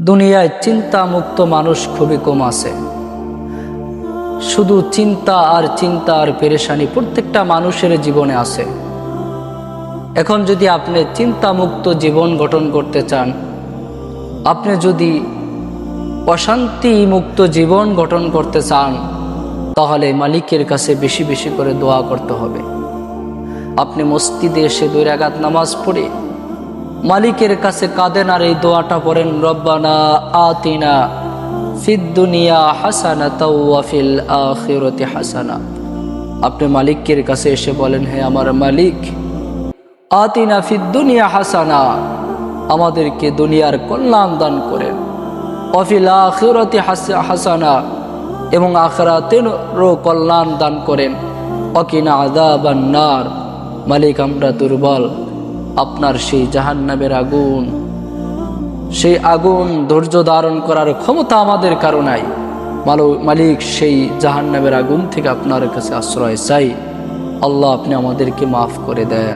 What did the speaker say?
দুনিয়ায় চিন্তা মুক্ত মানুষ খুবই কম আছে। শুধু চিন্তা আর পেরেশানি প্রত্যেকটা মানুষের জীবনে আছে। এখন যদি আপনি চিন্তা মুক্ত জীবন গঠন করতে চান, আপনি যদি অশান্তি মুক্ত জীবন গঠন করতে চান, তাহলে মালিকের কাছে বেশি বেশি করে দোয়া করতে হবে। আপনি মসজিদে এসে 2 রাকাত নামাজ পড়ে মালিকের কাছে কাঁদেন আর এই দোয়াটা পড়েন, রব্বানা আতিনা ফিদ দুনিয়া হাসানাতাও ওয়া ফিল আখিরাতি হাসানা। আপনি মালিকের কাছে এসে বলেন, হে আমার মালিক, আতিনা ফিদ দুনিয়া হাসানা, আমাদেরকে দুনিয়ার কল্যাণ দান করেন, ওয়া ফিল আখিরাতি হাসানা, এবং আখিরাতেরও কল্যাণ দান করেন, ওয়া কিনা আযাবান নার। মালিক, আমরা দুর্বল, আপনার সেই জাহান্নামের আগুন, সেই আগুন ধৈর্য ধারণ করার ক্ষমতা আমাদের কারো নাই। মালিক, সেই জাহান্নামের আগুন থেকে আপনার কাছে আশ্রয় চাই। আল্লাহ, আপনি আমাদেরকে মাফ করে দেন।